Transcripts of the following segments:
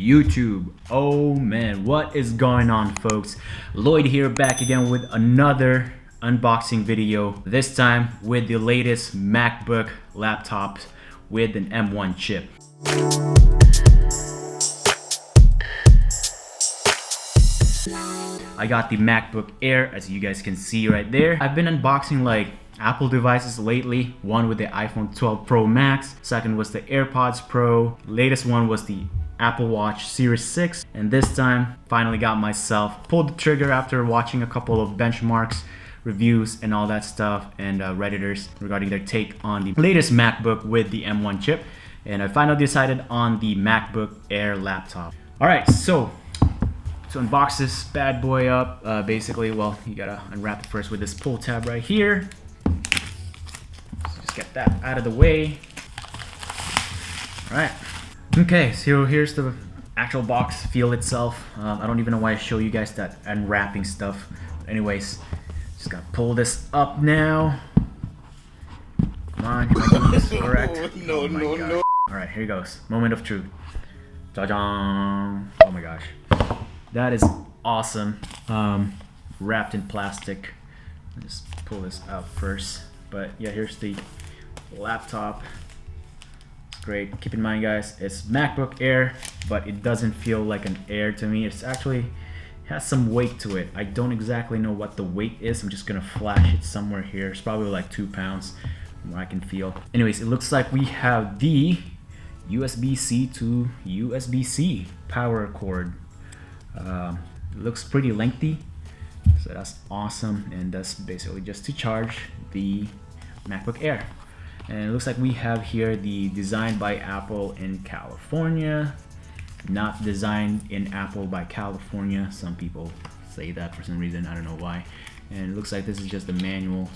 YouTube. Oh man, what is going on, folks? Lloyd here, back again with another unboxing video, this time with the latest MacBook laptop with an M1 chip. I got the MacBook Air, as you guys can see right there. I've been unboxing like Apple devices lately. One with the iPhone 12 Pro Max, second was the AirPods Pro, latest one was the Apple Watch Series 6, and this time finally got myself, pulled the trigger after watching a couple of benchmarks, reviews and all that stuff, and redditors regarding their take on the latest MacBook with the M1 chip, and I finally decided on the MacBook Air laptop. Alright, so to unbox this bad boy up, basically, well, you gotta unwrap it first with this pull tab right here. Get that out of the way. All right. Okay, so here's the actual box feel itself. I don't even know why I show you guys that unwrapping stuff. But anyways, just gotta pull this up now. Come on, am I doing this correct? No. All right, here goes. Moment of truth. Ta-da! Oh my gosh, that is awesome. Wrapped in plastic. Just pull this out first. But yeah, here's the laptop. It's great. Keep in mind, guys, it's MacBook Air, but it doesn't feel like an Air to me. It's actually has some weight to it. I don't exactly know what the weight is. I'm just gonna flash it somewhere here. It's probably like 2 pounds from what I can feel. Anyways, it looks like we have the USB-C to USB-C power cord. It looks pretty lengthy, so that's awesome, and that's basically just to charge the MacBook Air. And it looks like we have here the designed by Apple in California, not designed in Apple by California. Some people say that for some reason, I don't know why. And it looks like this is just the manual,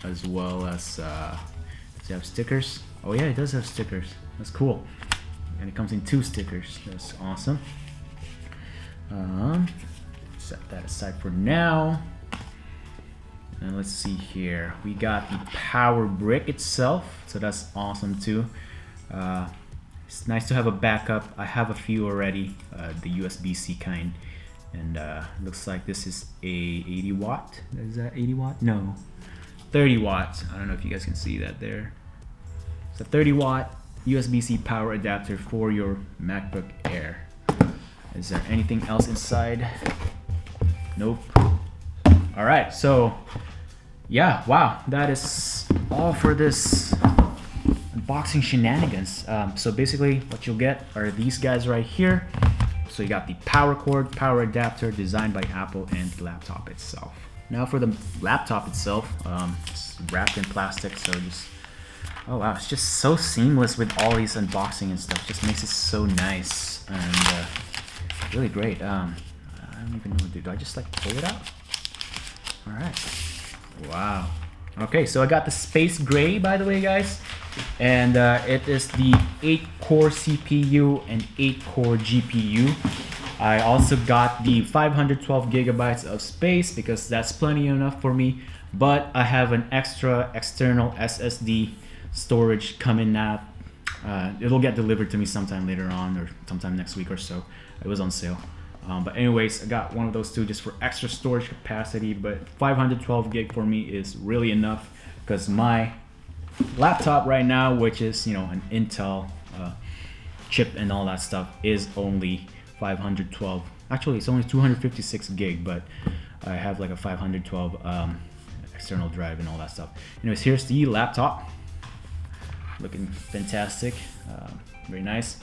as well as does it have stickers? Oh yeah, it does have stickers. That's cool. And it comes in 2 stickers. That's awesome. Set that aside for now. And let's see here. We got the power brick itself, so that's awesome too. It's nice to have a backup. I have a few already, the USB-C kind, and looks like this is a 80 watt. Is that 80 watt? No, 30 watts. I don't know if you guys can see that there. It's a 30 watt USB-C power adapter for your MacBook Air. Is there anything else inside? Nope. All right, so yeah, wow, that is all for this unboxing shenanigans. So basically what you'll get are these guys right here. So you got the power cord, power adapter designed by Apple, and the laptop itself. Now for the laptop itself, it's wrapped in plastic, so just, oh wow, it's just so seamless with all these unboxing and stuff. Just makes it so nice and really great. I don't even know what to do. Do I just like pull it out? All right. Wow. Okay, so I got the Space Gray, by the way, guys, and it is the 8-core CPU and 8-core GPU. I also got the 512 gigabytes of space because that's plenty enough for me, but I have an extra external SSD storage coming out. It'll get delivered to me sometime later on or sometime next week or so. It was on sale. But anyways, I got one of those two just for extra storage capacity, but 512 gig for me is really enough because my laptop right now, which is, you know, an Intel chip and all that stuff, is only 512. Actually, it's only 256 gig, but I have like a 512 external drive and all that stuff. Anyways, here's the laptop. Looking fantastic, very nice.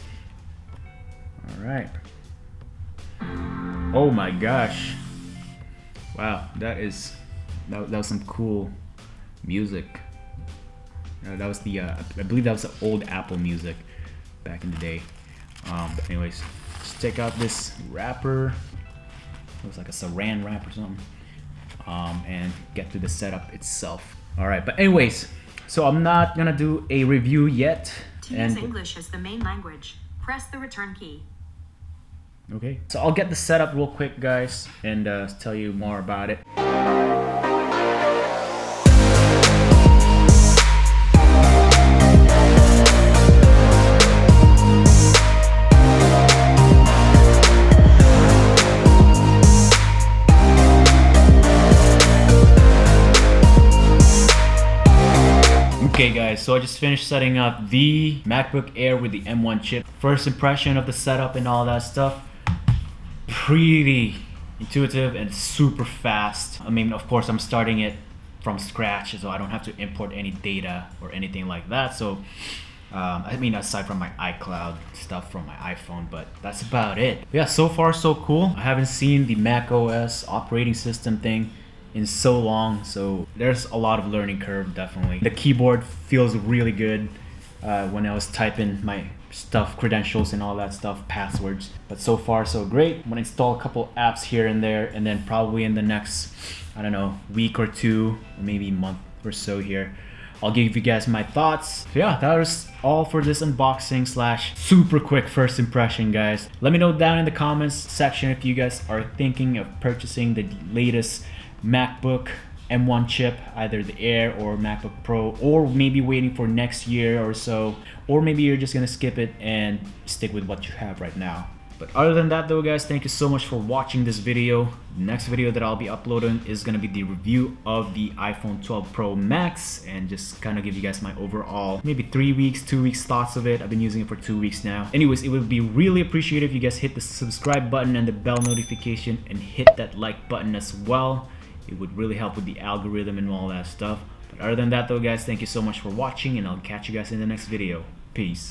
All right. Oh my gosh! Wow, that was some cool music. That was the I believe that was the old Apple music back in the day. But anyways, let's check out this wrapper. It looks like a saran wrap or something. And get to the setup itself. All right, but anyways, so I'm not gonna do a review yet. To use English as the main language, press the return key. Okay, so I'll get the setup real quick, guys, and tell you more about it. so I just finished setting up the MacBook Air with the M1 chip. First impression of the setup and all that stuff, pretty intuitive and super fast. I mean, of course, I'm starting it from scratch, so I don't have to import any data or anything like that. So I mean, aside from my iCloud stuff from my iPhone, but that's about it. But yeah, so far so cool. I haven't seen the macOS operating system thing in so long, so there's a lot of learning curve. Definitely the keyboard feels really good when I was typing my stuff, credentials and all that stuff, passwords. But so far so great. I'm gonna install a couple apps here and there, and then probably in the next, I don't know, week or two, or maybe month or so here, I'll give you guys my thoughts. So yeah, that was all for this unboxing slash super quick first impression, guys. Let me know down in the comments section if you guys are thinking of purchasing the latest MacBook M1 chip, either the Air or MacBook Pro, or maybe waiting for next year or so, or maybe you're just gonna skip it and stick with what you have right now. But other than that though, guys, thank you so much for watching this video. The next video that I'll be uploading is gonna be the review of the iPhone 12 Pro Max, and just kind of give you guys my overall maybe 3 weeks, 2 weeks thoughts of it. I've been using it for 2 weeks now. Anyways, it would be really appreciated if you guys hit the subscribe button and the bell notification, and hit that like button as well. It would really help with the algorithm and all that stuff. But other than that though, guys, thank you so much for watching, and I'll catch you guys in the next video. Peace.